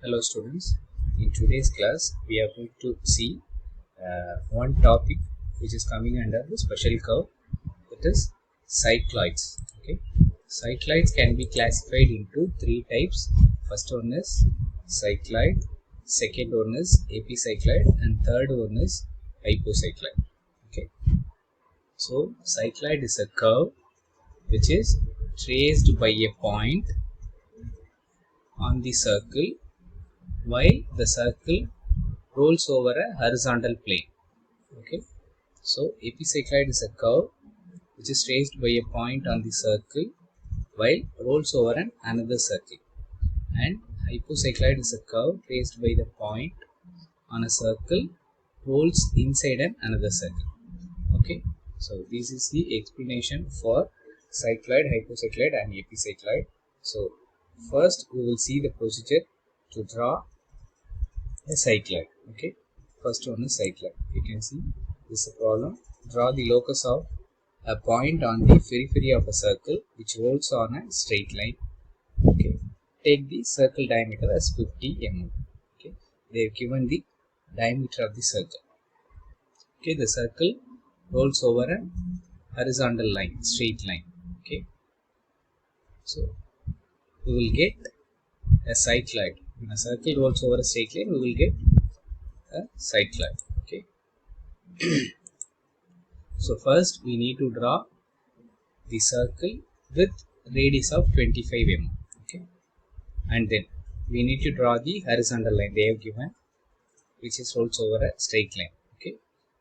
Hello students, in today's class we are going to see one topic which is coming under the special curve, that is cycloids. Okay, cycloids can be classified into three types. First one is cycloid, second one is epicycloid, and third one is hypocycloid. Okay, so cycloid is a curve which is traced by a point on the circle while the circle rolls over a horizontal plane. Okay, so epicycloid is a curve which is traced by a point on the circle while rolls over another circle, and hypocycloid is a curve traced by the point on a circle rolls inside another circle. Okay, so this is the explanation for cycloid, hypocycloid and epicycloid. So first we will see the procedure to draw a cycloid. Okay, first one is cycloid. You can see this is a problem. Draw the locus of a point on the periphery of a circle which rolls on a straight line. Okay, take the circle diameter as 50 mm. Okay, they have given the diameter of the circle. Okay, the circle rolls over a horizontal line, straight line. Okay, so we will get a cycloid. When a circle rolls over a straight line, we will get a cycloid. Okay, so first we need to draw the circle with radius of 25 mm. Okay, and then we need to draw the horizontal line they have given, which is rolls over a straight line. Okay,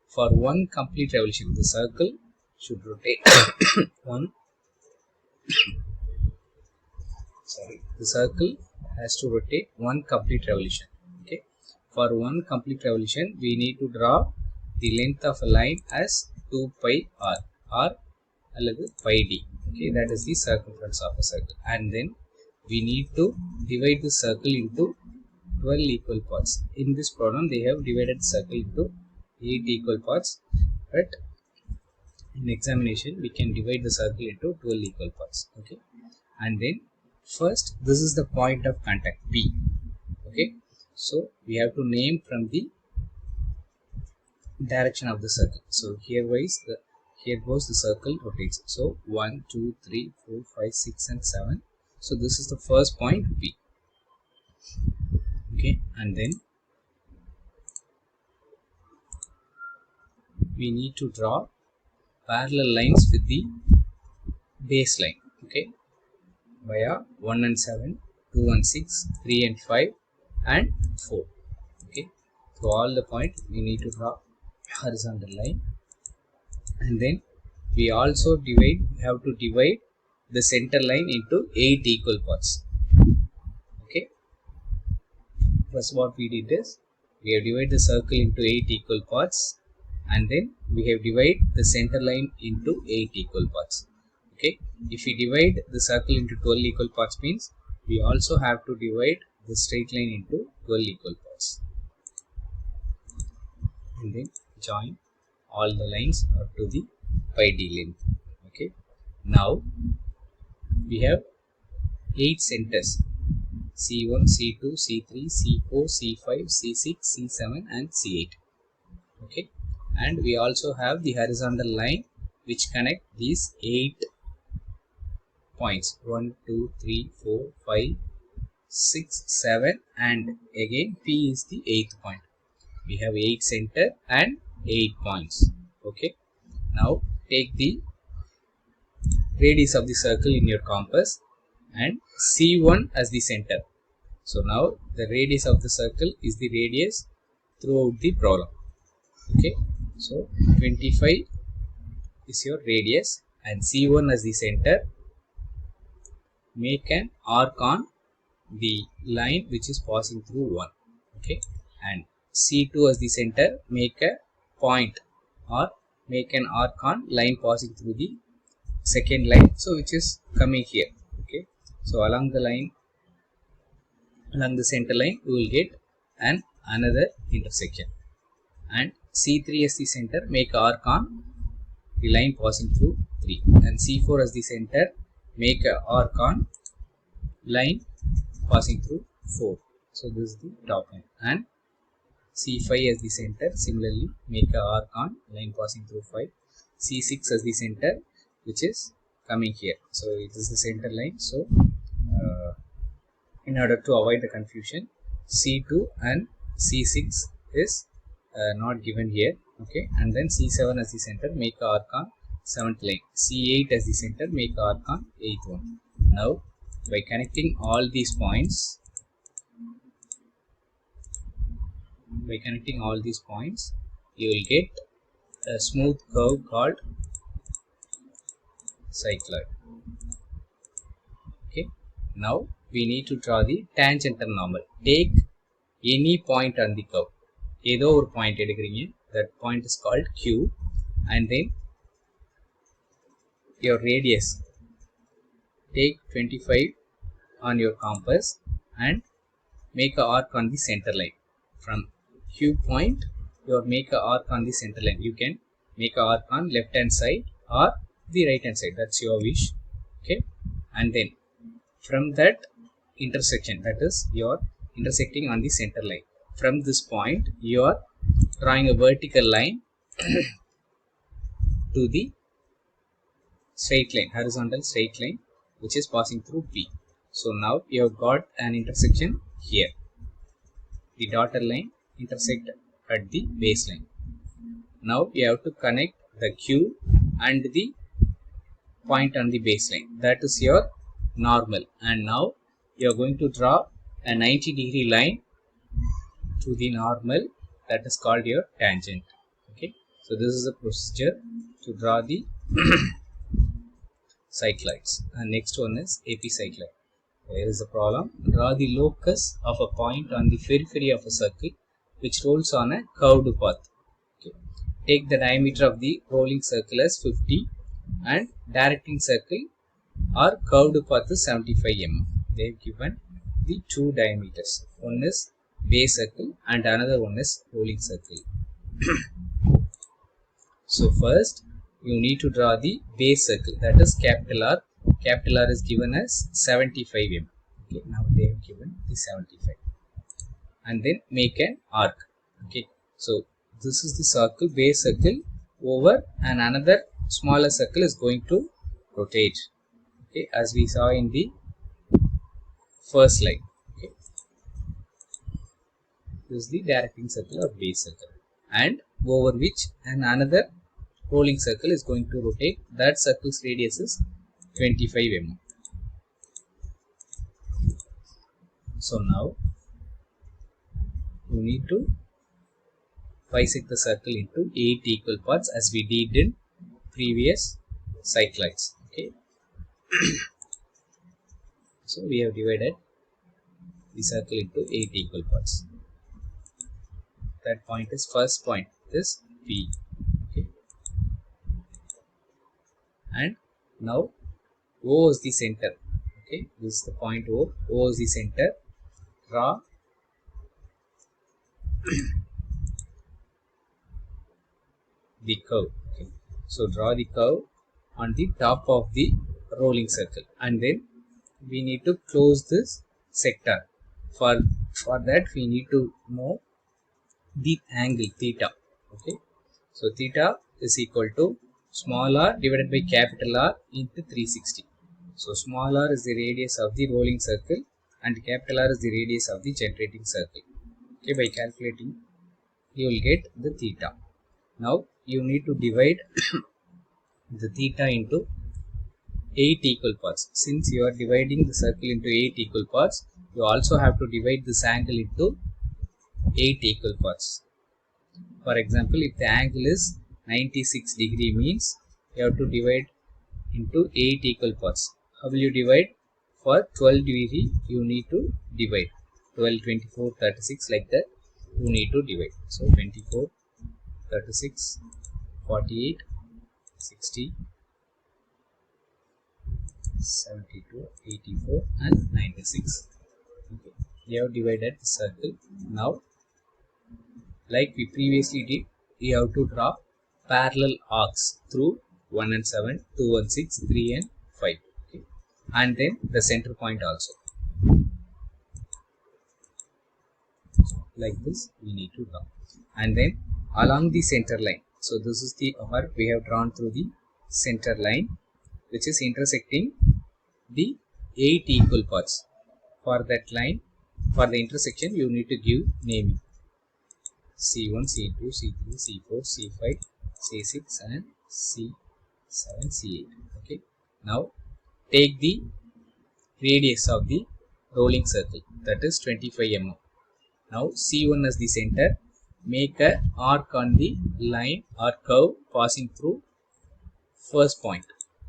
for one complete revolution the circle should rotate the circle has to rotate one complete revolution. Okay, for one complete revolution we need to draw the length of a line as 2 pi r or pi d. Okay, that is the circumference of a circle, and then we need to divide the circle into 12 equal parts. In this problem they have divided circle into 8 equal parts, but in examination we can divide the circle into 12 equal parts. Okay, and then first this is the point of contact P. Okay, so we have to name from the direction of the circle. So here goes the circle rotates. So 1, 2, 3, 4, 5, 6 and 7. So this is the first point P. Okay, and then we need to draw parallel lines with the baseline. Okay, via 1 and 7, 2 and 6, 3 and 5 and 4. Okay, so all the point we need to draw horizontal line, and then we also have to divide the center line into 8 equal parts. Okay, first what we did is we have divided the circle into 8 equal parts, and then we have divided the center line into 8 equal parts. Okay, if we divide the circle into 12 equal parts means we also have to divide the straight line into 12 equal parts, and then join all the lines up to the pi d length. Okay, now we have 8 centers: C1, C2, C3, C4, C5, C6, C7 and C8. Okay, and we also have the horizontal line which connect these 8 points: 1, 2, 3, 4, 5, 6, 7, and again P is the 8th point. We have 8 center and 8 points. Okay, now take the radius of the circle in your compass and C1 as the center. So now the radius of the circle is the radius throughout the problem. Okay, so 25 is your radius and C1 as the center. Make an arc on the line which is passing through 1. Okay, and C2 as the center. Make a point or make an arc on line passing through the second line, so which is coming here. Okay, so along the line, along the center line we will get another intersection, and C3 as the center. Make arc on the line passing through 3, and C4 as the center. Make a arc on line passing through 4. So this is the top line, and C5 as the center. Similarly, make a arc on line passing through 5. C6 as the center, which is coming here. So this is the center line. So in order to avoid the confusion, C2 and C6 is not given here. Okay, and then C7 as the center, make a arc on 7th line. C8 as the center, make a arc on 8th one. Now by connecting all these points, you will get a smooth curve called cycloid. Okay, now we need to draw the tangent and normal. Take any point on the curve. ஏதோ ஒரு point எடுக்கிறீங்க, that point is called Q, and then your radius, take 25 on your compass and make a arc on the center line. From Q point, you make a arc on the center line. You can make a arc on left hand side or the right hand side, that's your wish. Okay, and then from that intersection, that is you are intersecting on the center line. From this point, you are drawing a vertical line to the straight line, horizontal straight line, which is passing through P. So now you have got an intersection here. The dotted line intersect at the baseline. Now you have to connect the Q and the point on the baseline. That is your normal. And now you are going to draw a 90-degree line to the normal, that is called your tangent. Okay, so this is the procedure to draw the cycloids. And next one is epicycloid. Here is the problem. Draw the locus of a point on the periphery of a circle which rolls on a curved path. Okay, take the diameter of the rolling circle as 50 and directing circle or curved path is 75 mm. They have given the two diameters. One is base circle and another one is rolling circle. So first you need to draw the base circle, that is capital R. Capital R is given as 75 mm. Okay, now they have given the 75, and then make an arc. Okay, so this is the circle, base circle over, and another smaller circle is going to rotate. Okay, as we saw in the first slide. Okay, this is the directing circle or base circle, and over which another rolling circle is going to rotate. That circle's radius is 25 mm. So now you need to bisect the circle into 8 equal parts as we did in previous cycloids. Okay, so we have divided the circle into 8 equal parts. That point is, first point is P. Okay, and now O is the center. Okay, this is the point O. O is the center. Draw the curve. Okay, so draw the curve on the top of the rolling circle, and then we need to close this sector. For that we need to know the angle theta. Okay, so theta is equal to small r divided by capital R into 360. So small r is the radius of the rolling circle and capital R is the radius of the generating circle. Okay, by calculating you will get the theta. Now you need to divide the theta into 8 equal parts. Since you are dividing the circle into 8 equal parts, you also have to divide this angle into 8 equal parts. For example, if the angle is 96 degree, means you have to divide into 8 equal parts. How will you divide? For 12 degree you need to divide 12, 24, 36, like that you need to divide. So 24, 36, 48, 60, 72, 84 and 96. Okay, you have divided the circle. Now like we previously did, you have to draw parallel arcs through 1 and 7, 2 and 6, 3 and 5. Okay, and then the center point also. like this we need to draw, and then along the center line. So this is the arc we have drawn through the center line, which is intersecting the 8 equal parts. For that line, for the intersection, you need to give naming: C1, C2, C3, C4, C5, C6 and C7, C8. Okay. Now take the radius of the rolling circle, that is 25 mm. Now C1 as the center, make a arc on the line or curve passing through first point.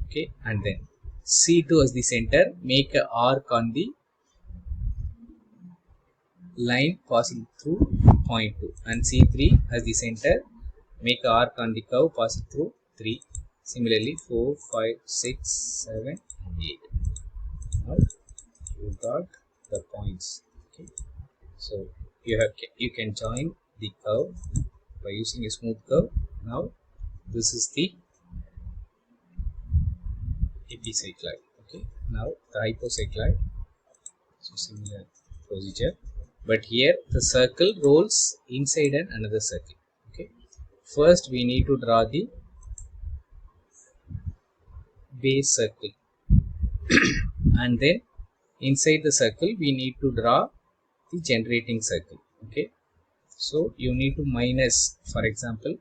Okay, and then C2 as the center, make a arc on the line passing through point 2, and C3 as the center, make an arc on the curve passing through 3. Similarly 4, 5, 6, 7 and 8. Now you got the points. Okay, so you can join the curve by using a smooth curve. Now this is the epicycloid. Okay, now the hypocycloid. So similar procedure, but here the circle rolls inside another circle. Okay, first we need to draw the base circle and then inside the circle we need to draw the generating circle. Okay, so you need to minus, for example,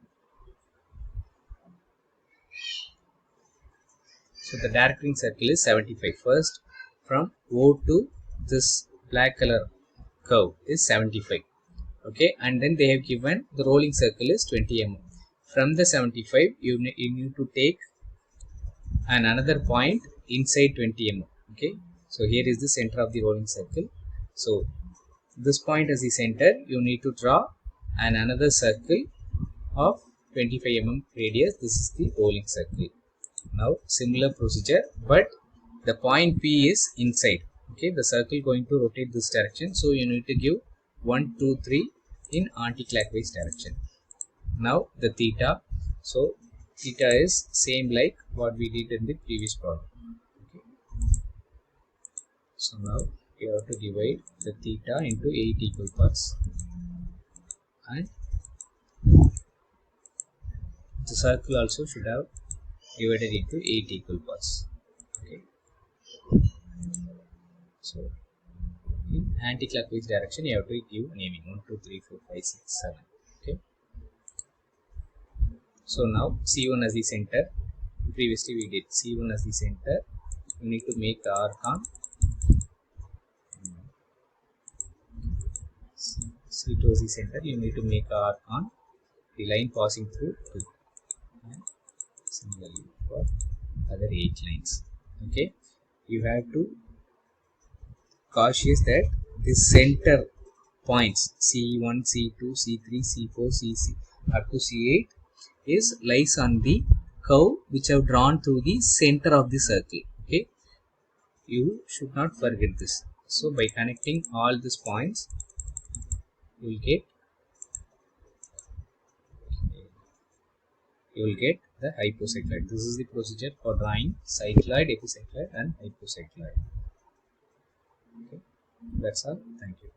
so the directing circle is 75. First from O to this black color curve is 75. Okay, and then they have given the rolling circle is 20 mm. From the 75 you need to take another point inside 20 mm. Okay, so here is the center of the rolling circle. So this point as the center, you need to draw another circle of 25 mm radius. This is the rolling circle. Now similar procedure, but the point P is inside. Okay, the circle going to rotate this direction, so you need to give 1, 2, 3 in anti-clockwise direction. Now the theta, so theta is same like what we did in the previous problem. Okay, so now you have to divide the theta into 8 equal parts, and the circle also should have divided into 8 equal parts. Okay, so in anti-clockwise direction you have to give naming 1, 2, 3, 4, 5, 6, 7. Okay, so now C1 as the center, previously we did C1 as the center, you need to make the arc on C2 as the center, you need to make an arc on the line passing through 2, and similarly for other 8 lines. Okay, you have to cautious that the center points C1, C2, C3, C4, C6 up to C8 is lies on the curve which have drawn through the center of the circle. Okay, you should not forget this. So by connecting all these points, you will get the hypocycloid. This is the procedure for drawing cycloid, epicycloid and hypocycloid. Okay, that's all. Thank you.